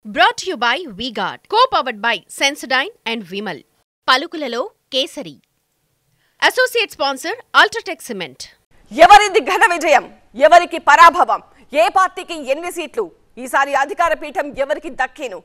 Brought to you by V-Guard, co-powered by Sensodyne and Vimal. పలుకులలో kesari. Associate sponsor Ultratech Cement. ఎవరిది ఘన విజయం, ఎవరికి పరాభవం, ఏ పార్టీకి ఎన్ని సీట్లు, ఈసారి అధికార పీఠం ఎవరికి దక్కేను?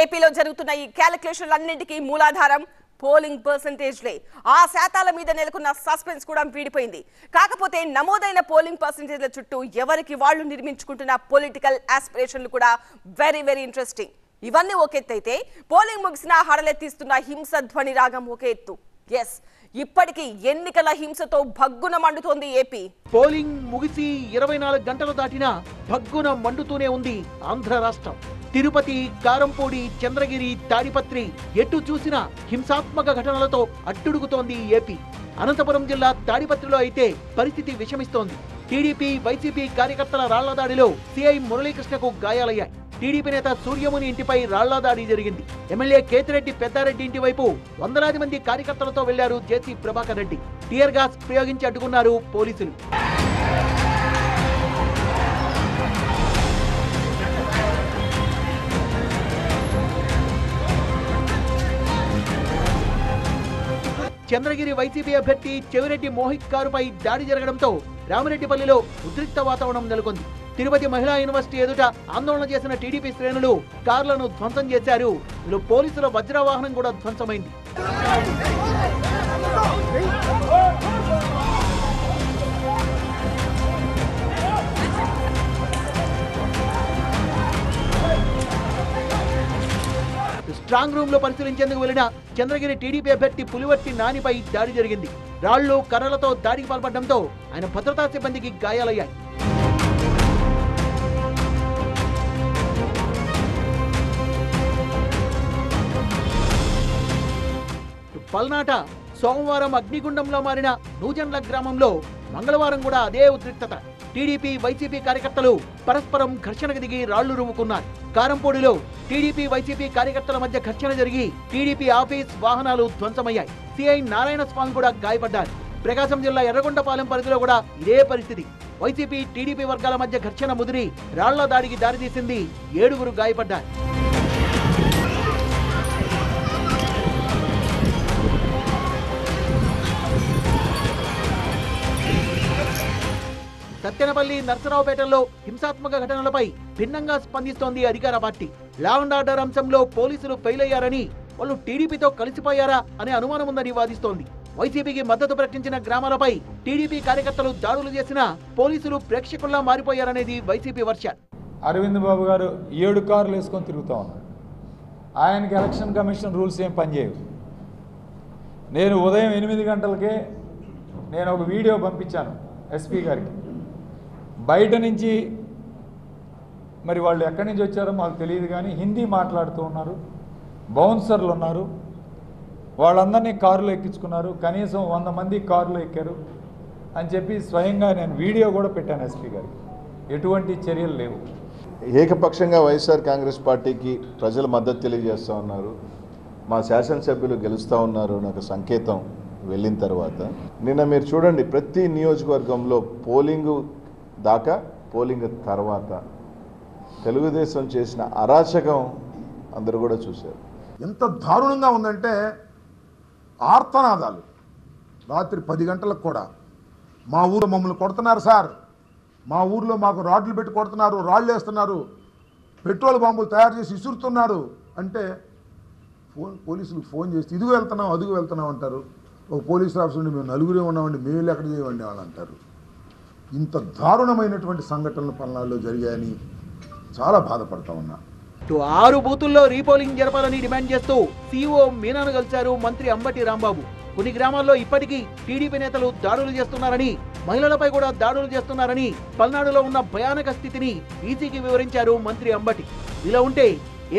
ఏపీలో జరుగుతున్న ఈ క్యాలిక్యులేషన్లన్నింటికీ మూలాధారం పోలింగ్ పర్సెంటేజ్లే. ఆ శాతాల మీద నెలకొన్న సస్పెన్స్ కూడా వీడిపోయింది. కాకపోతే నమోదైన పోలింగ్ పర్సెంటేజ్ల చుట్టూ ఎవరికి వాళ్ళు నిర్మించుకుంటున్న పొలిటికల్ ఆస్పిరేషన్లు కూడా వెరీ వెరీ ఇంట్రెస్టింగ్. ఇవన్నీ ఒక ఎత్తు అయితే, పోలింగ్ ముగిసిన హడలెత్తిస్తున్న హింస ధ్వని రాగం ఒక ఎత్తు. ఎస్, ఇప్పటికీ ఎన్నికల హింసతో భగ్గున మండుతోంది ఏపీ. పోలింగ్ ముగిసి 24 గంటలు దాటినా భగ్గున మండుతూనే ఉంది ఆంధ్ర రాష్ట్రం. తిరుపతి, కారంపూడి, చంద్రగిరి, తాడిపత్రి ఎటు చూసినా హింసాత్మక ఘటనలతో అట్టుడుగుతోంది ఏపీ. అనంతపురం జిల్లా తాడిపత్రిలో అయితే పరిస్థితి విషమిస్తోంది. టీడీపీ, వైసీపీ కార్యకర్తల రాళ్ల దాడిలో సిఐ మురళీకృష్ణకు గాయాలయ్యాయి. టీడీపీ నేత సూర్యముని ఇంటిపై రాళ్ల దాడి జరిగింది. ఎమ్మెల్యే కేతిరెడ్డి పెద్దారెడ్డి ఇంటి వైపు వందలాది మంది కార్యకర్తలతో వెళ్లారు జేసీ ప్రభాకర్ రెడ్డి. టియర్ గ్యాస్ ప్రయోగించి అడ్డుకున్నారు పోలీసులు. చంద్రగిరి వైసీపీ అభ్యర్థి చెవిరెడ్డి మోహిత్ కారుపై దాడి జరగడంతో రామిరెడ్డిపల్లిలో ఉద్రిక్త వాతావరణం నెలకొంది. తిరుపతి మహిళా యూనివర్సిటీ ఎదుట ఆందోళన చేసిన టీడీపీ శ్రేణులు కార్లను ధ్వంసం చేశారు. పోలీసుల వజ్రవాహనం కూడా ధ్వంసమైంది. స్ట్రాంగ్ రూమ్ లో పరిశీలించేందుకు వెళ్లిన చంద్రగిరి టీడీపీ అభ్యర్థి పులివర్తి నానిపై దాడి జరిగింది. రాళ్లు, కర్రలతో దాడికి పాల్పడడంతో ఆయన భద్రతా సిబ్బందికి గాయాలయ్యాయి. పల్నాట సోమవారం అగ్నిగుండంలో మారిన నూజండ్ల గ్రామంలో మంగళవారం కూడా అదే ఉద్రిక్తత. టీడీపీ, వైసీపీ కార్యకర్తలు పరస్పరం ఘర్షణకు దిగి రాళ్లు రువ్వుకున్నారు. కారంపూడిలో టీడీపీ, వైసీపీ కార్యకర్తల మధ్య ఘర్షణ జరిగి టీడీపీ ఆఫీస్, వాహనాలు ధ్వంసమయ్యాయి. సిఐ నారాయణ స్వామి కూడా గాయపడ్డారు. ప్రకాశం జిల్లా ఎర్రగొండపాలెం పరిధిలో కూడా ఇదే పరిస్థితి. వైసీపీ, టీడీపీ వర్గాల మధ్య ఘర్షణ ముదిరి రాళ్ల దాడికి దారితీసింది. 7గురు గాయపడ్డారు. సత్తెనపల్లి, నర్సరావుపేటల్లో హింసాత్మక ఘటనలపై భిన్నంగా స్పందిస్తోంది అధికార పార్టీ. లా అండ్ ఆర్డర్ అంశంలో పోలీసులు ఫెయిల్ అయ్యారని, వాళ్ళు టీడీపీతో కలిసిపోయారా అనే అనుమానం ఉందని వాదిస్తోంది. వైసీపీకి మద్దతు ప్రకటించిన గ్రామాలపై టీడీపీ కార్యకర్తలు దాడులు చేసినా పోలీసులు ప్రేక్షకుల్లా మారిపోయారనేది వైసీపీ వర్షన్. అరవింద్ బాబు గారు 7 కార్లు వేసుకొని తిరుగుతూ ఉన్నారు. ఆయనకి ఎలక్షన్ కమిషన్ రూల్స్ ఏం పనిచేయవు. నేను ఉదయం 8 గంటలకే నేను ఒక వీడియో పంపించాను ఎస్పీ గారికి. బయట నుంచి మరి వాళ్ళు ఎక్కడి నుంచి వచ్చారో మాకు తెలియదు, కానీ హిందీ మాట్లాడుతూ ఉన్నారు, బౌన్సర్లు ఉన్నారు, వాళ్ళందరినీ కారులో ఎక్కించుకున్నారు, కనీసం 100 మంది కారులో ఎక్కారు అని చెప్పి స్వయంగా నేను వీడియో కూడా పెట్టాను ఎస్పీ గారికి. ఎటువంటి చర్యలు లేవు. ఏకపక్షంగా వైఎస్ఆర్ కాంగ్రెస్ పార్టీకి ప్రజలు మద్దతు తెలియజేస్తూ ఉన్నారు. మా శాసనసభ్యులు గెలుస్తూ ఉన్నారు నాకు సంకేతం వెళ్ళిన తర్వాత. నిన్న మీరు చూడండి, ప్రతి నియోజకవర్గంలో పోలింగు దాకా, పోలింగ్ తర్వాత తెలుగుదేశం చేసిన అరాచకం అందరూ కూడా చూశారు. ఎంత దారుణంగా ఉందంటే, ఆర్తనాదాలు రాత్రి 10 గంటలకు కూడా మా ఊరు మమ్మల్ని కొడుతున్నారు సార్, మా ఊర్లో మాకు రాడ్లు పెట్టి కొడుతున్నారు, రాళ్ళు వేస్తున్నారు, పెట్రోల్ బాంబులు తయారు చేసి ఇసురుతున్నారు అంటే పోలీసులకు ఫోన్ చేసి ఇదిగో వెళ్తున్నాం, అదుగు వెళ్తున్నాం అంటారు. ఒక పోలీసు ఆఫీసర్ ఉండి మేము 9 ఉన్నామండి, మేము ఎక్కడ చేయమండి వాళ్ళు అంటారు. ఇంత దారుణమైనటువంటి సంఘటనలు పల్నాడులో జరిగాయని చాలా బాధపడతా ఉన్నా. 6 బూతుల్లో రీపోలింగ్ జరపాలని డిమాండ్ చేస్తూ సీఓ మీనాను కలిశారు మంత్రి అంబటి రాంబాబు. కొన్ని గ్రామాల్లో ఇప్పటికీ టీడీపీ నేతలు దాడులు చేస్తున్నారని, మహిళలపై కూడా దాడులు చేస్తున్నారని, పల్నాడులో ఉన్న భయానక స్థితిని ఈసీకి వివరించారు మంత్రి అంబటి. ఇలా ఉంటే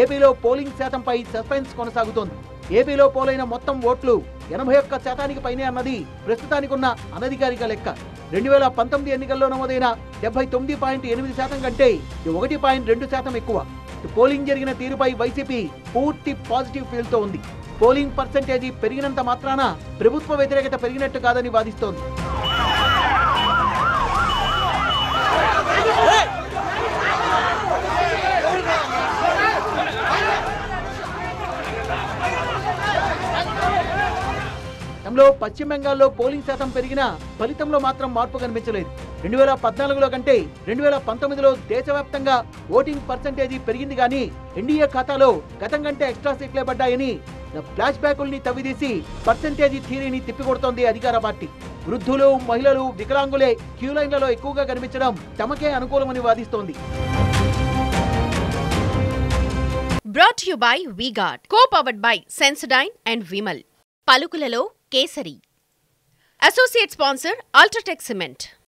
ఏపీలో పోలింగ్ శాతంపై సస్పెన్స్ కొనసాగుతోంది. ఏపీలో పోలైన మొత్తం ఓట్లు 81% పైనే అన్నది ప్రస్తుతానికున్న అనధికారిక లెక్క. 2019 ఎన్నికల్లో నమోదైన 79.8% కంటే 1.2% ఎక్కువ. పోలింగ్ జరిగిన తీరుపై వైసీపీ పూర్తి పాజిటివ్ ఫీల్ తో ఉంది. పోలింగ్ పర్సెంటేజీ పెరిగినంత మాత్రాన ప్రభుత్వ వ్యతిరేకత పెరిగినట్టు కాదని వాదిస్తోంది. దేశంలో పశ్చిమ బెంగాల్లో పోలింగ్ శాతం పెరిగినా ఫలితంలో మాత్రం మార్పు కనిపించలేదు. 2014లో కంటే 2019లో దేశవ్యాప్తంగా ఓటింగ్ పర్సెంటేజీ పెరిగింది కానీ ఎన్డీఏ ఖాతాలో గతం కంటే ఎక్స్ట్రా సీట్లే పడ్డాయని ఫ్లాష్ బ్యాకుల్ని తవ్విదీసి పర్సెంటేజీ థియరీని తిప్పికొడుతోంది అధికార పార్టీ. వృద్ధులు, మహిళలు, వికలాంగులే క్యూ లైన్లలో ఎక్కువగా కనిపించడం తమకే అనుకూలమని వాదిస్తోంది. Brought to you by V-Guard, co-powered by Sensodyne and Vimal. పలుకులలో kesari. Associate sponsor Ultratech Cement.